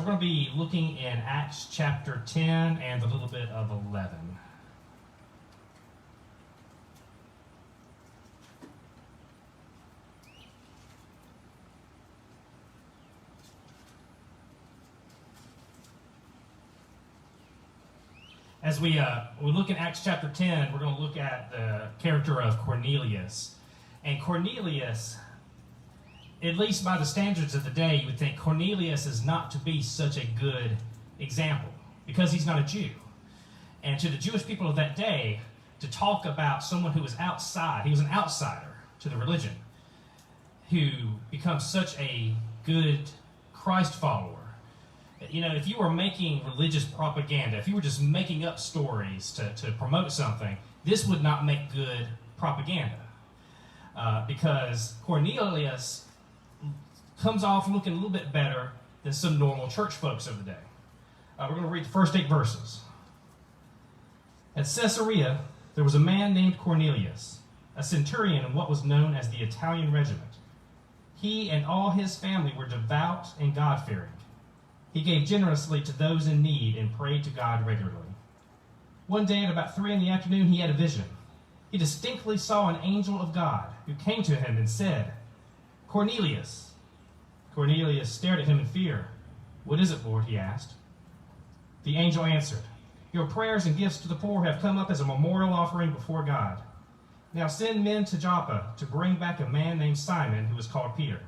we're going to be looking in Acts chapter 10 and a little bit of 11. As we look in Acts chapter 10, we're going to look at the character of Cornelius. And Cornelius, at least by the standards of the day, you would think Cornelius is not to be such a good example because he's not a Jew. And to the Jewish people of that day, to talk about someone who was outside, he was an outsider to the religion, who becomes such a good Christ follower. You know, if you were making religious propaganda, if you were just making up stories to promote something, this would not make good propaganda. Because Cornelius comes off looking a little bit better than some normal church folks of the day. We're going to read the first 8 verses. At Caesarea, there was a man named Cornelius, a centurion in what was known as the Italian regiment. He and all his family were devout and God-fearing. He gave generously to those in need and prayed to God regularly. One day at about 3 p.m, he had a vision. He distinctly saw an angel of God who came to him and said, "Cornelius." Cornelius stared at him in fear. "What is it, Lord?" he asked. The angel answered, "Your prayers and gifts to the poor have come up as a memorial offering before God. Now send men to Joppa to bring back a man named Simon who is called Peter.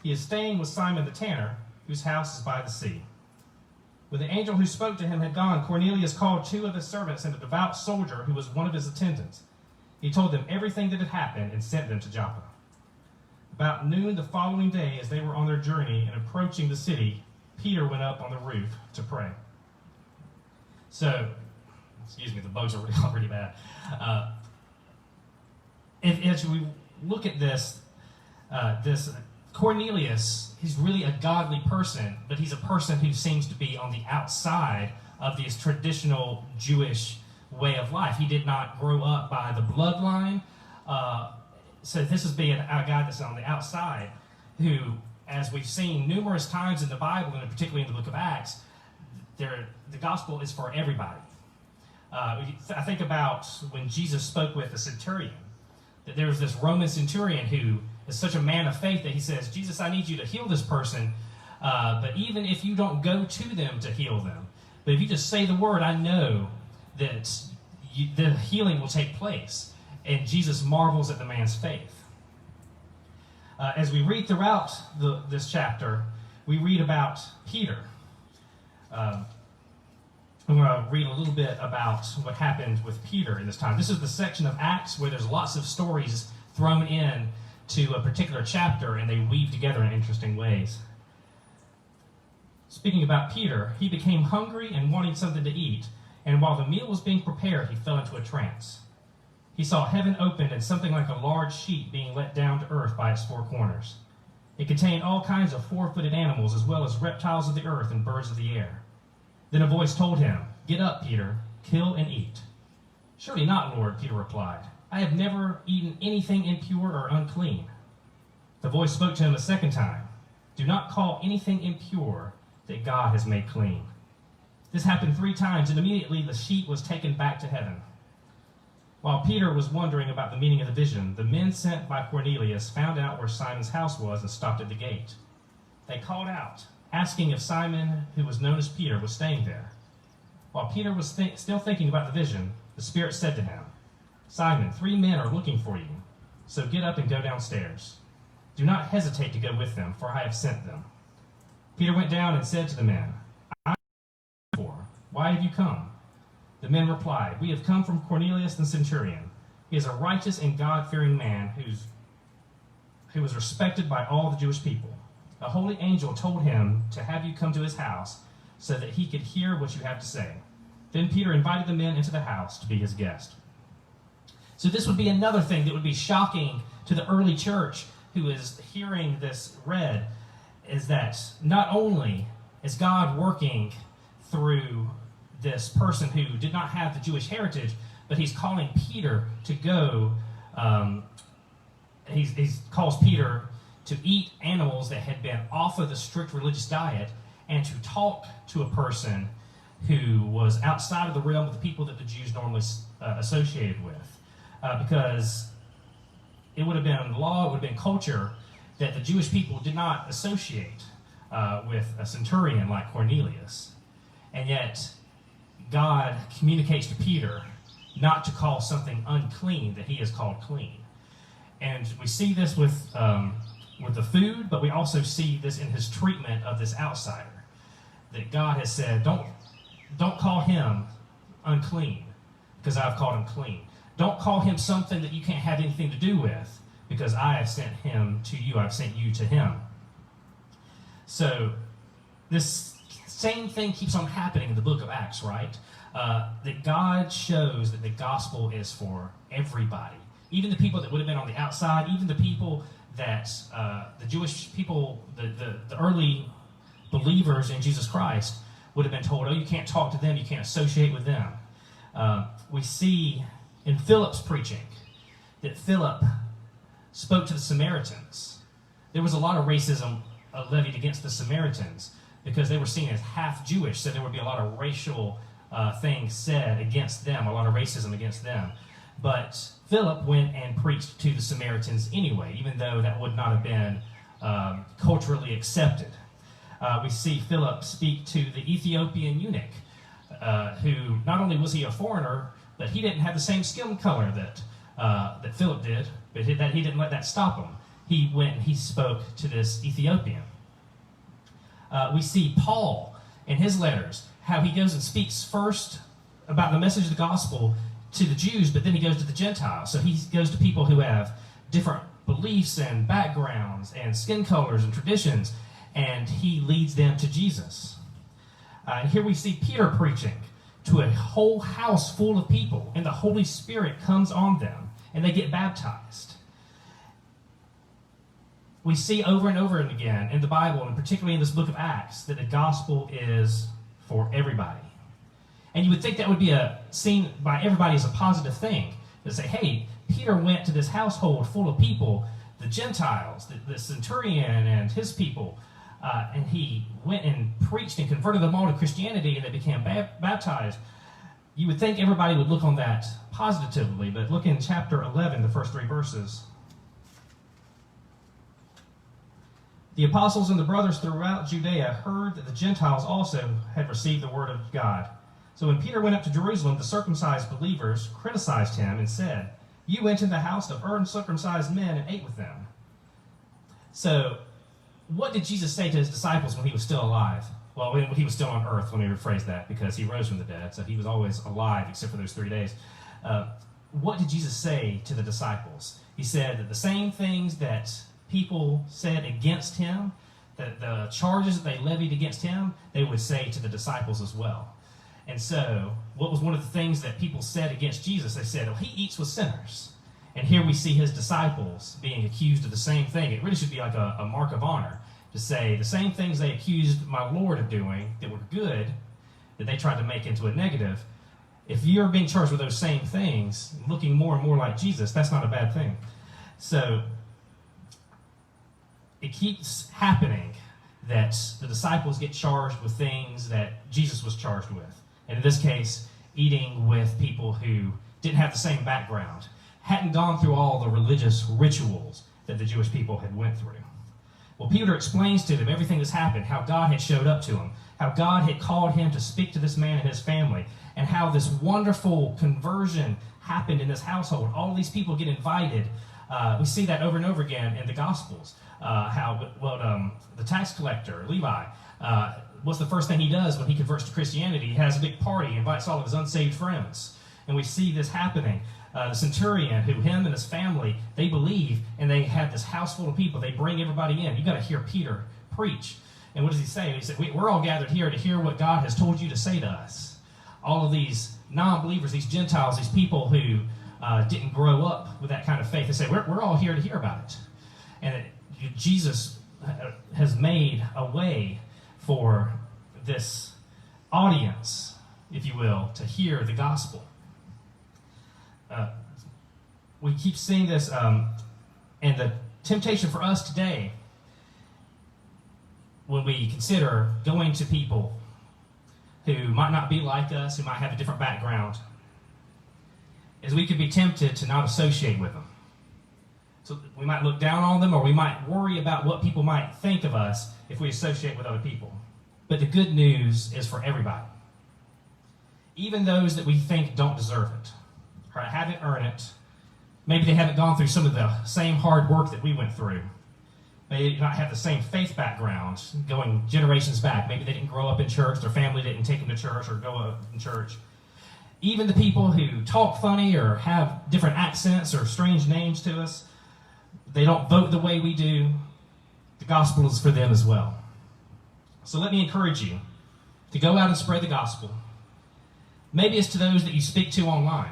He is staying with Simon the tanner, whose house is by the sea." When the angel who spoke to him had gone, Cornelius called 2 of his servants and a devout soldier who was one of his attendants. He told them everything that had happened and sent them to Joppa. About noon the following day, as they were on their journey and approaching the city, Peter went up on the roof to pray. So, excuse me, the bugs are really bad. As we look at this Cornelius, he's really a godly person, but he's a person who seems to be on the outside of this traditional Jewish way of life. He did not grow up by the bloodline. So this is being a guy that's on the outside who, as we've seen numerous times in the Bible, and particularly in the book of Acts, the gospel is for everybody. I think about when Jesus spoke with the centurion, that there was this Roman centurion who is such a man of faith that he says, "Jesus, I need you to heal this person, but even if you don't go to them to heal them, but if you just say the word, I know that the healing will take place." And Jesus marvels at the man's faith. As we read throughout this chapter, we read about Peter. I'm going to read a little bit about what happened with Peter in this time. This is the section of Acts where there's lots of stories thrown in to a particular chapter, and they weave together in interesting ways. Speaking about Peter, he became hungry and wanting something to eat, and while the meal was being prepared, he fell into a trance. He saw heaven opened and something like a large sheet being let down to earth by its 4 corners. It contained all kinds of 4-footed animals, as well as reptiles of the earth and birds of the air. Then a voice told him, "Get up, Peter, kill and eat." "Surely not, Lord," Peter replied. "I have never eaten anything impure or unclean." The voice spoke to him a second time. "Do not call anything impure that God has made clean." This happened 3 times, and immediately the sheet was taken back to heaven. While Peter was wondering about the meaning of the vision, the men sent by Cornelius found out where Simon's house was and stopped at the gate. They called out, asking if Simon, who was known as Peter, was staying there. While Peter was still thinking about the vision, the Spirit said to him, "Simon, 3 men are looking for you, so get up and go downstairs. Do not hesitate to go with them, for I have sent them." Peter went down and said to the men, "I am for. Why have you come?" The men replied, "We have come from Cornelius the centurion. He is a righteous and God-fearing man who is respected by all the Jewish people. A holy angel told him to have you come to his house so that he could hear what you have to say." Then Peter invited the men into the house to be his guest. So this would be another thing that would be shocking to the early church who is hearing this read, is that not only is God working through this person who did not have the Jewish heritage, but he's calling Peter to go, he calls Peter to eat animals that had been off of the strict religious diet and to talk to a person who was outside of the realm of the people that the Jews normally associated with. Because it would have been law, it would have been culture that the Jewish people did not associate with a centurion like Cornelius. And yet, God communicates to Peter not to call something unclean that he has called clean. And we see this with the food, but we also see this in his treatment of this outsider. That God has said, don't call him unclean, because I've called him clean. Don't call him something that you can't have anything to do with, because I have sent him to you. I've sent you to him. So this same thing keeps on happening in the book of Acts, right? That God shows that the gospel is for everybody. Even the people that would have been on the outside, even the people that, the Jewish people, the early believers in Jesus Christ would have been told, oh, you can't talk to them, you can't associate with them. We see in Philip's preaching that Philip spoke to the Samaritans. There was a lot of racism levied against the Samaritans because they were seen as half Jewish, so there would be a lot of racial things said against them, a lot of racism against them. But Philip went and preached to the Samaritans anyway, even though that would not have been culturally accepted. We see Philip speak to the Ethiopian eunuch, who not only was he a foreigner, but he didn't have the same skin color that Philip did, but he didn't let that stop him. He went and he spoke to this Ethiopian. We see Paul in his letters, how he goes and speaks first about the message of the gospel to the Jews, but then he goes to the Gentiles. So he goes to people who have different beliefs and backgrounds and skin colors and traditions, and he leads them to Jesus. Here we see Peter preaching to a whole house full of people, and the Holy Spirit comes on them, and they get baptized. We see over and over again in the Bible, and particularly in this book of Acts, that the gospel is for everybody. And you would think that would be seen by everybody as a positive thing. To say, hey, Peter went to this household full of people, the Gentiles, the centurion and his people, and he went and preached and converted them all to Christianity, and they became baptized. You would think everybody would look on that positively, but look in chapter 11, the first 3 verses. The apostles and the brothers throughout Judea heard that the Gentiles also had received the word of God. So when Peter went up to Jerusalem, the circumcised believers criticized him and said, "You went into the house of uncircumcised men and ate with them." So what did Jesus say to his disciples when he was still alive? Well, when he was still on earth, let me rephrase that, because he rose from the dead, so he was always alive except for those 3 days. What did Jesus say to the disciples? He said that the same things that people said against him, that the charges that they levied against him, they would say to the disciples as well. And so, what was one of the things that people said against Jesus? They said, "Oh, he eats with sinners." And here we see his disciples being accused of the same thing. It really should be like a mark of honor to say the same things they accused my Lord of doing that were good, that they tried to make into a negative. If you're being charged with those same things, looking more and more like Jesus, that's not a bad thing. So, it keeps happening that the disciples get charged with things that Jesus was charged with. And in this case, eating with people who didn't have the same background, hadn't gone through all the religious rituals that the Jewish people had went through. Well, Peter explains to them everything that's happened, how God had showed up to him, how God had called him to speak to this man and his family, and how this wonderful conversion happened in this household. All these people get invited. We see that over and over again in the Gospels. The tax collector, Levi, what's the first thing he does when he converts to Christianity? He has a big party, invites all of his unsaved friends. And we see this happening. The centurion, who him and his family, they believe, and they have this house full of people. They bring everybody in. You've got to hear Peter preach. And what does he say? He said, we're all gathered here to hear what God has told you to say to us. All of these non-believers, these Gentiles, these people who didn't grow up with that kind of faith, they say, we're all here to hear about it. And Jesus has made a way for this audience, if you will, to hear the gospel. We keep seeing this, and the temptation for us today when we consider going to people who might not be like us, who might have a different background, is we could be tempted to not associate with them. So we might look down on them, or we might worry about what people might think of us if we associate with other people. But the good news is for everybody. Even those that we think don't deserve it, or haven't earned it, maybe they haven't gone through some of the same hard work that we went through. They not have the same faith background going generations back. Maybe they didn't grow up in church, their family didn't take them to church or go up in church. Even the people who talk funny or have different accents or strange names to us, they don't vote the way we do. The gospel is for them as well. So let me encourage you to go out and spread the gospel. Maybe it's to those that you speak to online.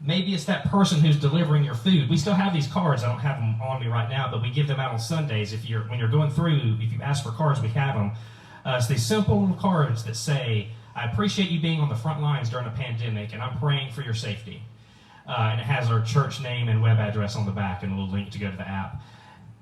Maybe it's that person who's delivering your food. We still have these cards. I don't have them on me right now, but we give them out on Sundays. When you're going through, if you ask for cards, we have them. It's these simple little cards that say, I appreciate you being on the front lines during a pandemic, and I'm praying for your safety. And it has our church name and web address on the back and a little link to go to the app.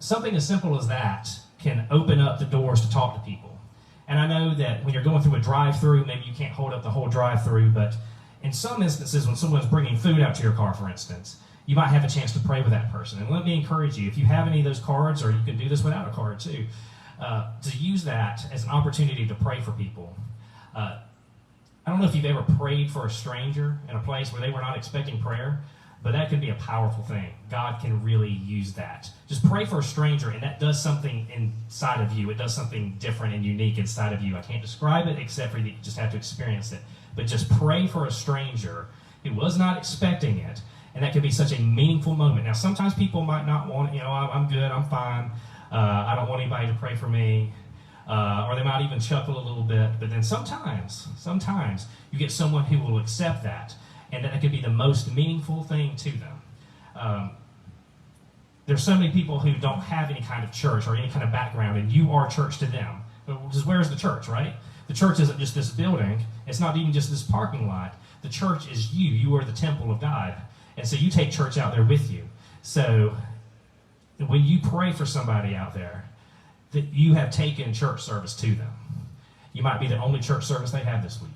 Something as simple as that can open up the doors to talk to people. And I know that when you're going through a drive-through, maybe you can't hold up the whole drive-through, but in some instances, when someone's bringing food out to your car, for instance, you might have a chance to pray with that person. And let me encourage you, if you have any of those cards, or you can do this without a card too, to use that as an opportunity to pray for people. I don't know if you've ever prayed for a stranger in a place where they were not expecting prayer, but that can be a powerful thing. God can really use that. Just pray for a stranger, and that does something inside of you. It does something different and unique inside of you. I can't describe it except for you just have to experience it. But just pray for a stranger who was not expecting it, and that can be such a meaningful moment. Now, sometimes people might not want, I'm good, I'm fine, I don't want anybody to pray for me, or they might even chuckle a little bit. But then sometimes you get someone who will accept that, and that can be the most meaningful thing to them. There's so many people who don't have any kind of church or any kind of background, and you are church to them. Because where's the church, right? The church isn't just this building. It's not even just this parking lot. The church is you. You are the temple of God. And so you take church out there with you. So when you pray for somebody out there, that you have taken church service to them. You might be the only church service they have this week.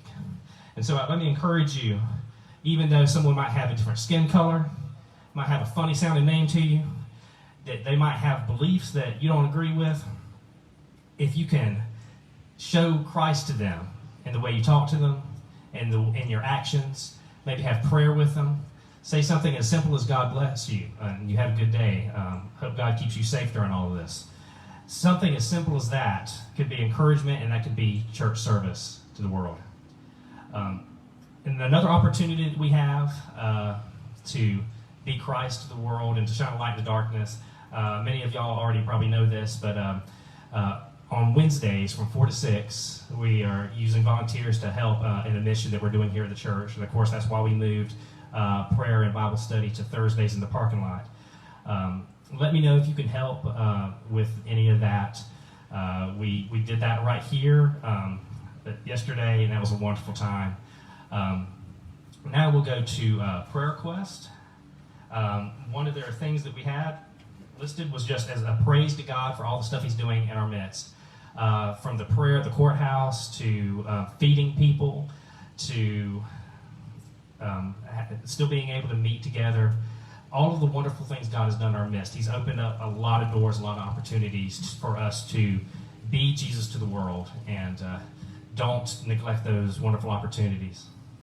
And so let me encourage you, even though someone might have a different skin color, might have a funny sounding name to you, that they might have beliefs that you don't agree with, if you can show Christ to them in the way you talk to them, and in your actions, maybe have prayer with them, say something as simple as God bless you, and you have a good day, hope God keeps you safe during all of this. Something as simple as that could be encouragement, and that could be church service to the world. And another opportunity that we have to be Christ to the world and to shine a light in the darkness, many of y'all already probably know this, but on Wednesdays from 4 to 6, we are using volunteers to help in a mission that we're doing here at the church. And of course, that's why we moved prayer and Bible study to Thursdays in the parking lot. Let me know if you can help with any of that. We did that right here yesterday, and that was a wonderful time. Now we'll go to prayer request. One of their things that we had listed was just as a praise to God for all the stuff he's doing in our midst. From the prayer at the courthouse to feeding people to still being able to meet together. All of the wonderful things God has done in our midst. He's opened up a lot of doors, a lot of opportunities for us to be Jesus to the world, and don't neglect those wonderful opportunities.